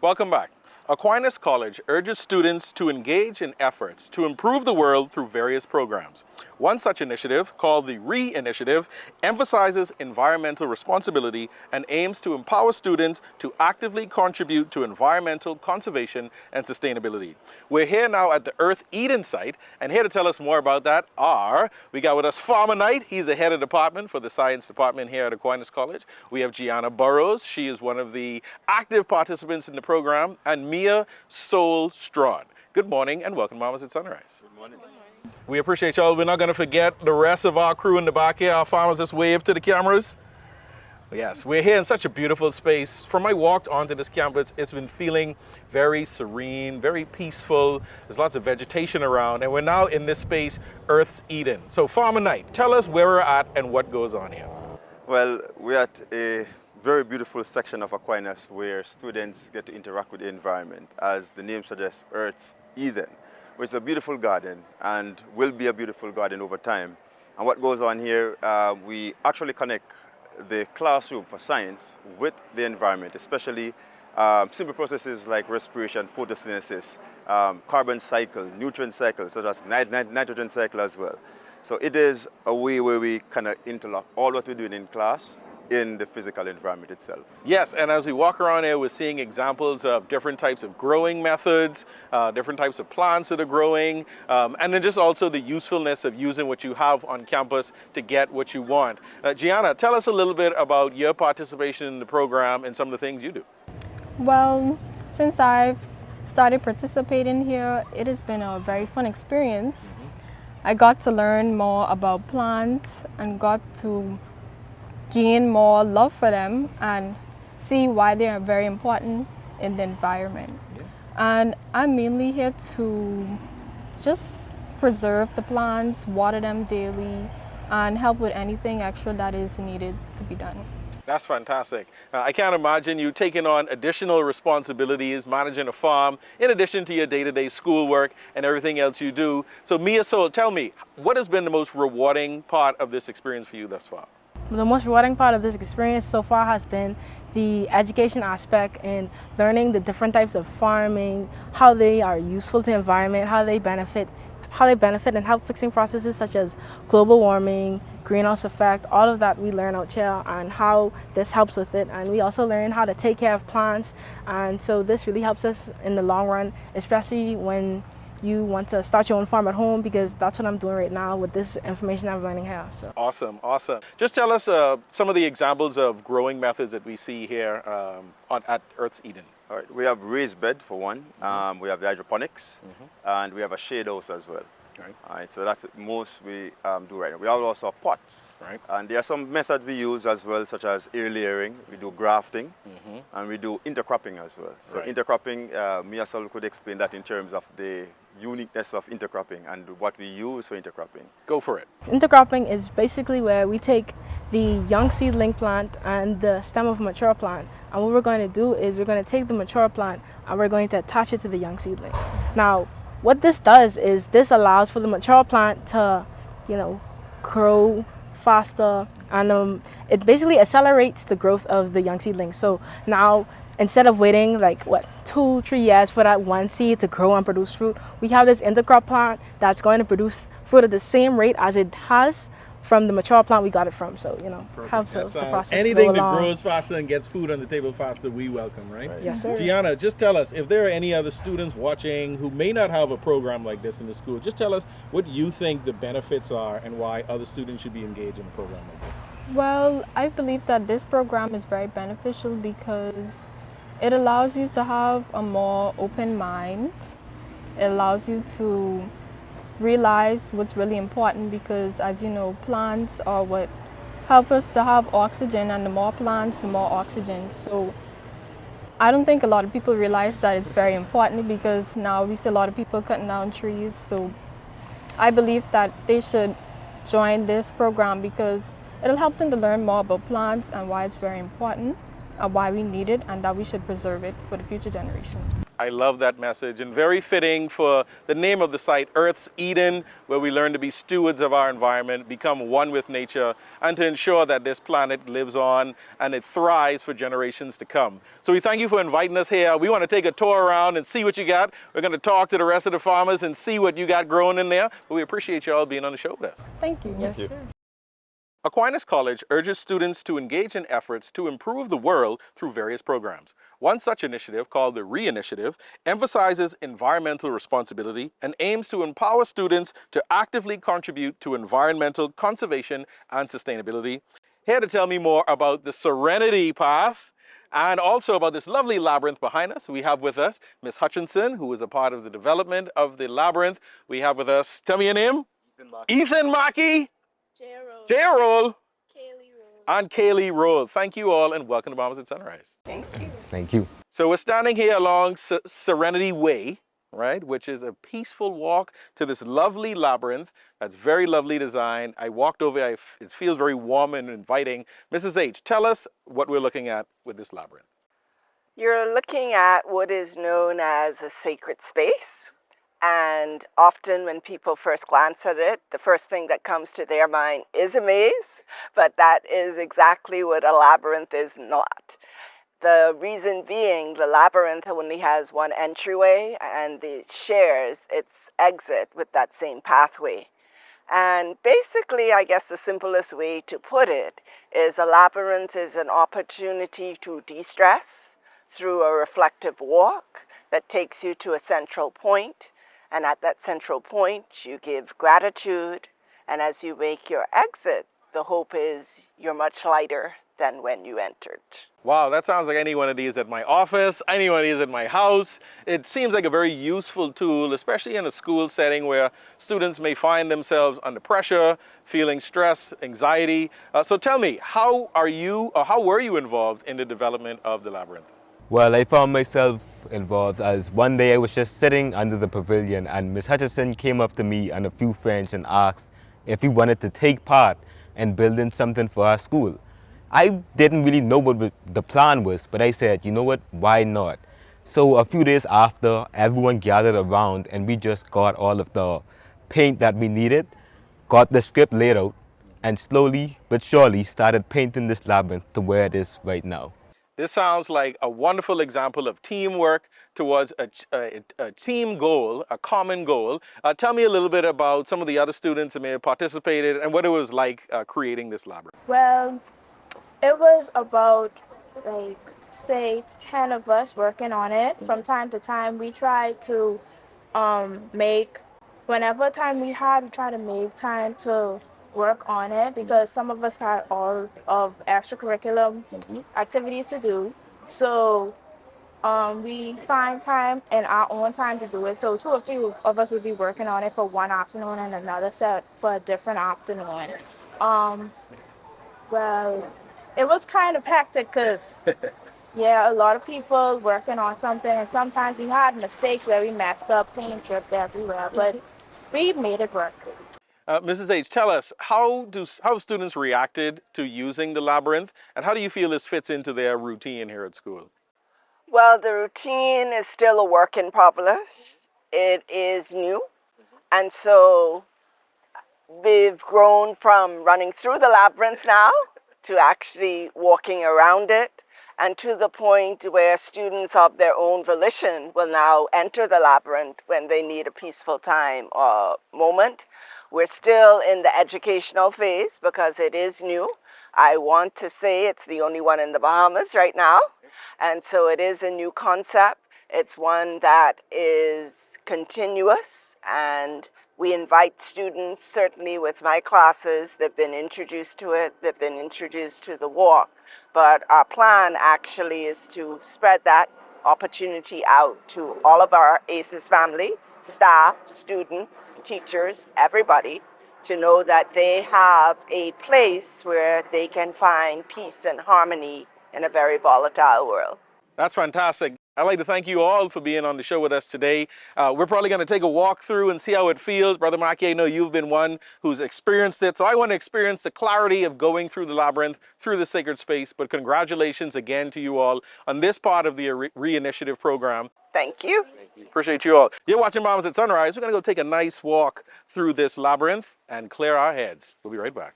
Welcome back. Aquinas College urges students to engage in efforts to improve the world through various programs. One such initiative, called the RE-Initiative, emphasizes environmental responsibility and aims to empower students to actively contribute to environmental conservation and sustainability. We're here now at the Earth Eden site, and here to tell us more about that we got with us Farmer Knight. He's the head of department for the science department here at Aquinas College. We have Gianna Burrows. She is one of the active participants in the program, and Mia Soul-Strawn. Good morning and welcome to Mamas at Sunrise. Good morning. We appreciate y'all. We're not going to forget the rest of our crew in the back here. Our farmers, just wave to the cameras. Yes, we're here in such a beautiful space. From I walked onto this campus, it's been feeling very serene, very peaceful. There's lots of vegetation around, and we're now in this space, Earth's Eden. So Farmer Knight, tell us where we're at and what goes on here. Well, we're at a very beautiful section of Aquinas where students get to interact with the environment. As the name suggests, Earth's Eden, which is a beautiful garden and will be a beautiful garden over time. And what goes on here, we actually connect the classroom for science with the environment, especially simple processes like respiration, photosynthesis, carbon cycle, nutrient cycle, such as nitrogen cycle as well. So it is a way where we kind of interlock all what we're doing in class in the physical environment itself. Yes, and as we walk around here, we're seeing examples of different types of growing methods, different types of plants that are growing, and then just also the usefulness of using what you have on campus to get what you want. Gianna, tell us a little bit about your participation in the program and some of the things you do. Well, since I've started participating here, it has been a very fun experience. I got to learn more about plants and got to gain more love for them and see why they are very important in the environment. Yeah. And I'm mainly here to just preserve the plants, water them daily, and help with anything extra that is needed to be done. That's fantastic. I can't imagine you taking on additional responsibilities, managing a farm, in addition to your day-to-day schoolwork and everything else you do. So Mia Soul, tell me, what has been the most rewarding part of this experience for you thus far? The most rewarding part of this experience so far has been the education aspect and learning the different types of farming, how they are useful to the environment, how they benefit and help fixing processes such as global warming, greenhouse effect, all of that we learn out here and how this helps with it. And we also learn how to take care of plants. And so this really helps us in the long run, especially when you want to start your own farm at home, because that's what I'm doing right now with this information I'm learning here. So. Awesome, awesome. Just tell us some of the examples of growing methods that we see here at Earth's Eden. All right, we have raised bed for one, we have the hydroponics, and we have a shade house as well. Right. All right, so that's the most we do right now. We have also pots, right? And there are some methods we use as well, such as air layering. We do grafting, and we do intercropping as well. So intercropping, Mia Soul could explain that in terms of the uniqueness of intercropping and what we use for intercropping. Go for it. Intercropping is basically where we take the young seedling plant and the stem of a mature plant, and what we're going to do is we're going to take the mature plant and we're going to attach it to the young seedling. Now, what this does is this allows for the mature plant to, grow faster, and it basically accelerates the growth of the young seedling. So now, instead of waiting 2-3 years for that one seed to grow and produce fruit, we have this intercrop plant that's going to produce fruit at the same rate as it has from the mature plant we got it from. So, helps us the process. Anything that grows faster and gets food on the table faster, we welcome, right? Yes, sir. Gianna, just tell us, if there are any other students watching who may not have a program like this in the school, just tell us what you think the benefits are and why other students should be engaged in a program like this. Well, I believe that this program is very beneficial because it allows you to have a more open mind. It allows you to realize what's really important because, as you know, plants are what help us to have oxygen, and the more plants, the more oxygen. So I don't think a lot of people realize that it's very important because now we see a lot of people cutting down trees. So I believe that they should join this program because it'll help them to learn more about plants and why it's very important and why we need it and that we should preserve it for the future generations. I love that message, and very fitting for the name of the site, Earth's Eden, where we learn to be stewards of our environment, become one with nature, and to ensure that this planet lives on and it thrives for generations to come. So we thank you for inviting us here. We want to take a tour around and see what you got. We're going to talk to the rest of the farmers and see what you got growing in there. But we appreciate you all being on the show with us. Thank you. Yes, you. sir. Aquinas College urges students to engage in efforts to improve the world through various programs. One such initiative, called the Re-Initiative, emphasizes environmental responsibility and aims to empower students to actively contribute to environmental conservation and sustainability. Here to tell me more about the Serenity Path and also about this lovely labyrinth behind us, we have with us Ms. Hutchinson, who is a part of the development of the labyrinth. We have with us, tell me your name? Ethan Mackey. J-Roll. And Kaylee Roll. Thank you all and welcome to Bahamas at Sunrise. Thank you. So we're standing here along Serenity Way, right, which is a peaceful walk to this lovely labyrinth that's very lovely design. I walked over, it feels very warm and inviting. Mrs. H, tell us what we're looking at with this labyrinth. You're looking at what is known as a sacred space. And often when people first glance at it, the first thing that comes to their mind is a maze, but that is exactly what a labyrinth is not. The reason being, the labyrinth only has one entryway and it shares its exit with that same pathway. And basically, I guess the simplest way to put it is a labyrinth is an opportunity to de-stress through a reflective walk that takes you to a central point. And at that central point, you give gratitude. And as you make your exit, the hope is you're much lighter than when you entered. Wow, that sounds like any one of these at my office, any one of these at my house. It seems like a very useful tool, especially in a school setting where students may find themselves under pressure, feeling stress, anxiety. So tell me, how were you involved in the development of the labyrinth? Well, I found myself involved as one day I was just sitting under the pavilion and Miss Hutchinson came up to me and a few friends and asked if we wanted to take part in building something for our school. I didn't really know what the plan was, but I said, you know what, why not? So a few days after, everyone gathered around and we just got all of the paint that we needed, got the script laid out, and slowly but surely started painting this labyrinth to where it is right now. This sounds like a wonderful example of teamwork towards a team goal, a common goal. Tell me a little bit about some of the other students that may have participated and what it was like creating this labyrinth. Well, it was about, like, say 10 of us working on it. From time to time, we tried to whenever time we had, we tried to make time to work on it because some of us had all of extracurricular activities to do. So we find time in our own time to do it. So 2 or 3 of us would be working on it for one afternoon and another set for a different afternoon. Well, it was kind of hectic because, yeah, a lot of people working on something, and sometimes we had mistakes where we messed up, paint dripped everywhere, but we made it work. Mrs. H, tell us, how have students reacted to using the labyrinth, and how do you feel this fits into their routine here at school? Well, the routine is still a work in progress. It is new. And so we've grown from running through the labyrinth now to actually walking around it, and to the point where students of their own volition will now enter the labyrinth when they need a peaceful time or moment. We're still in the educational phase because it is new. I want to say it's the only one in the Bahamas right now. And so it is a new concept. It's one that is continuous, and we invite students, certainly with my classes, they've been introduced to it, they've been introduced to the walk. But our plan actually is to spread that opportunity out to all of our ACES family, staff, students, teachers, everybody, to know that they have a place where they can find peace and harmony in a very volatile world. That's fantastic. I'd like to thank you all for being on the show with us today. We're probably going to take a walk through and see how it feels. Brother Maki, I know you've been one who's experienced it, so I want to experience the clarity of going through the labyrinth, through the sacred space. But congratulations again to you all on this part of the Re-Initiative program. Thank you. Appreciate you all. You're watching Bahamas at Sunrise. We're going to go take a nice walk through this labyrinth and clear our heads. We'll be right back.